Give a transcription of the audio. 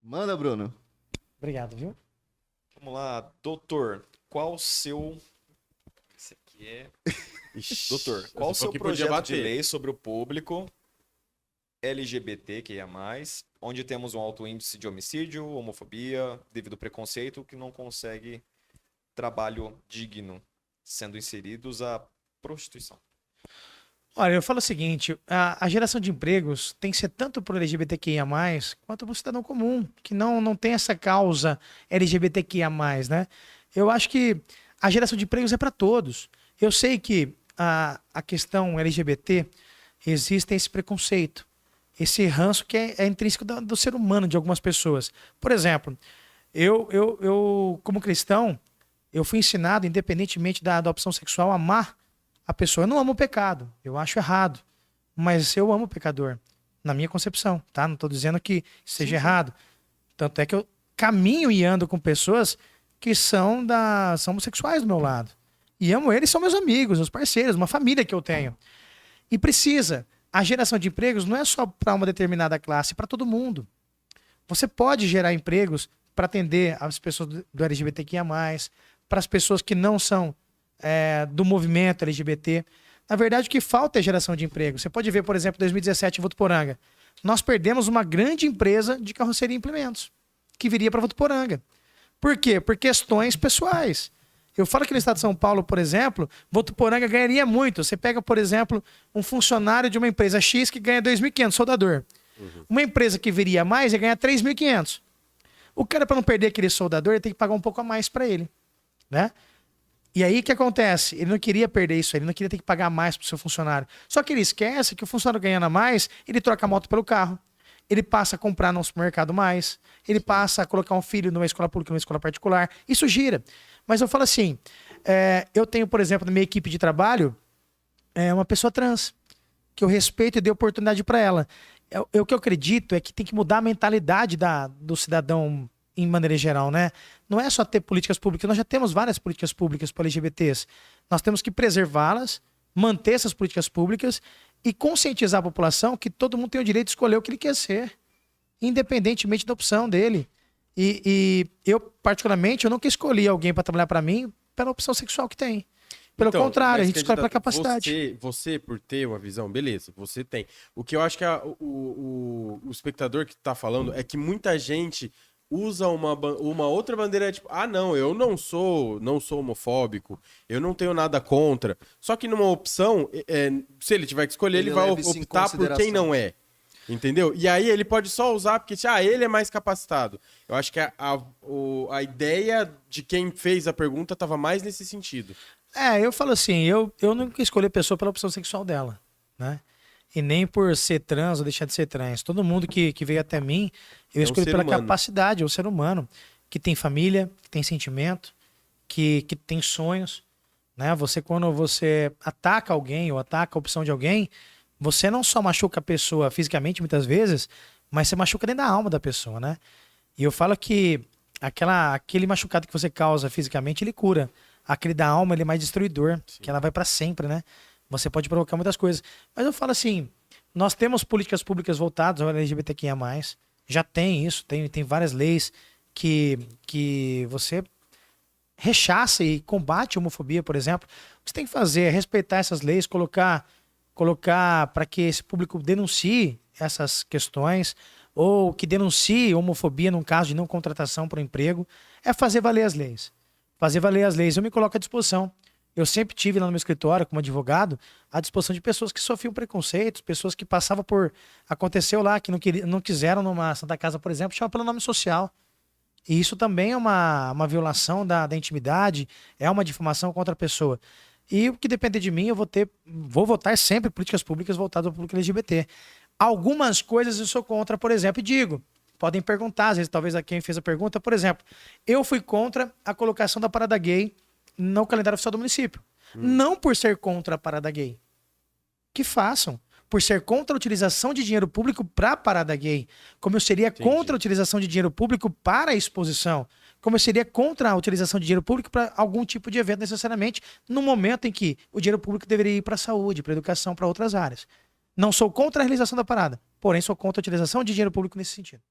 Manda, Bruno. Obrigado, viu? Vamos lá, doutor. Qual o seu. Esse aqui é. Doutor, qual o seu projeto de lei sobre o público LGBTQIA+, onde temos um alto índice de homicídio, homofobia, devido ao preconceito, que não consegue trabalho digno, sendo inseridos à prostituição? Olha, eu falo o seguinte, a geração de empregos tem que ser tanto para o LGBTQIA+, quanto para o cidadão comum, que não tem essa causa LGBTQIA+, né? Eu acho que a geração de empregos é para todos. Eu sei que a questão LGBT, existe esse preconceito, esse ranço que é intrínseco do ser humano, de algumas pessoas. Por exemplo, eu como cristão, eu fui ensinado, independentemente da opção sexual, a amar a pessoa. Eu não amo o pecado, eu acho errado, mas eu amo o pecador, na minha concepção, tá? Não estou dizendo que seja errado. Tanto é que eu caminho e ando com pessoas que são homossexuais do meu lado. E amo eles, são meus amigos, meus parceiros, uma família que eu tenho. E precisa. A geração de empregos não é só para uma determinada classe, é para todo mundo. Você pode gerar empregos para atender as pessoas do LGBTQIA+, para as pessoas que não são do movimento LGBT. Na verdade, o que falta é geração de emprego. Você pode ver, por exemplo, em 2017 em Votuporanga. Nós perdemos uma grande empresa de carroceria e implementos, que viria para Votuporanga. Por quê? Por questões pessoais. Eu falo que no estado de São Paulo, por exemplo, Votuporanga ganharia muito. Você pega, por exemplo, um funcionário de uma empresa X que ganha 2.500, soldador. Uma empresa que viria mais ia ganhar 3.500. O cara, para não perder aquele soldador, ele tem que pagar um pouco a mais para ele, né? E aí o que acontece? Ele não queria perder isso, ele não queria ter que pagar mais para o seu funcionário. Só que ele esquece que o funcionário ganhando a mais, ele troca a moto pelo carro. Ele passa a comprar num supermercado mais. Ele passa a colocar um filho numa escola pública, numa escola particular. Isso gira. Mas eu falo assim, eu tenho, por exemplo, na minha equipe de trabalho, uma pessoa trans, que eu respeito e dei oportunidade para ela. O que eu acredito é que tem que mudar a mentalidade do cidadão em maneira geral, né? Não é só ter políticas públicas, nós já temos várias políticas públicas para LGBTs. Nós temos que preservá-las, manter essas políticas públicas e conscientizar a população que todo mundo tem o direito de escolher o que ele quer ser, independentemente da opção dele. E eu, particularmente, eu nunca escolhi alguém para trabalhar para mim pela opção sexual que tem. Pelo contrário, a gente escolhe pela capacidade. Você, por ter uma visão, beleza, você tem. O que eu acho que o espectador que tá falando é que muita gente usa uma outra bandeira, tipo, não, eu não sou homofóbico, eu não tenho nada contra. Só que numa opção, se ele tiver que escolher, ele vai optar por quem não é. Entendeu? E aí ele pode só usar porque ele é mais capacitado. Eu acho que a ideia de quem fez a pergunta estava mais nesse sentido. Eu falo assim, eu nunca escolhi a pessoa pela opção sexual dela, né? E nem por ser trans ou deixar de ser trans. Todo mundo que veio até mim, eu escolhi pela capacidade, é um ser humano que tem família, que tem sentimento, que tem sonhos, né? Quando você ataca alguém ou ataca a opção de alguém, você não só machuca a pessoa fisicamente muitas vezes, mas você machuca dentro da alma da pessoa, né? E eu falo que aquele machucado que você causa fisicamente, ele cura. Aquele da alma, ele é mais destruidor, sim, que ela vai para sempre, né? Você pode provocar muitas coisas. Mas eu falo assim, nós temos políticas públicas voltadas ao LGBTQIA+, já tem isso, tem várias leis que você rechaça e combate a homofobia, por exemplo. O que você tem que fazer é respeitar essas leis, colocar para que esse público denuncie essas questões, ou que denuncie homofobia num caso de não contratação para o emprego, é fazer valer as leis. Fazer valer as leis. Eu me coloco à disposição. Eu sempre tive lá no meu escritório, como advogado, à disposição de pessoas que sofriam preconceitos, pessoas que passavam por... Aconteceu lá, que não quiseram numa Santa Casa, por exemplo, chamar pelo nome social. E isso também é uma violação da intimidade, é uma difamação contra a pessoa. E o que depender de mim, eu vou votar sempre políticas públicas voltadas ao público LGBT. Algumas coisas eu sou contra, por exemplo, e digo, podem perguntar, às vezes, talvez a quem fez a pergunta, por exemplo, eu fui contra a colocação da parada gay no calendário oficial do município. Não por ser contra a parada gay. Que façam. Por ser contra a utilização de dinheiro público para a parada gay. Como eu seria contra a utilização de dinheiro público para a exposição. Como eu seria contra a utilização de dinheiro público para algum tipo de evento necessariamente, no momento em que o dinheiro público deveria ir para a saúde, para a educação, para outras áreas. Não sou contra a realização da parada, porém sou contra a utilização de dinheiro público nesse sentido.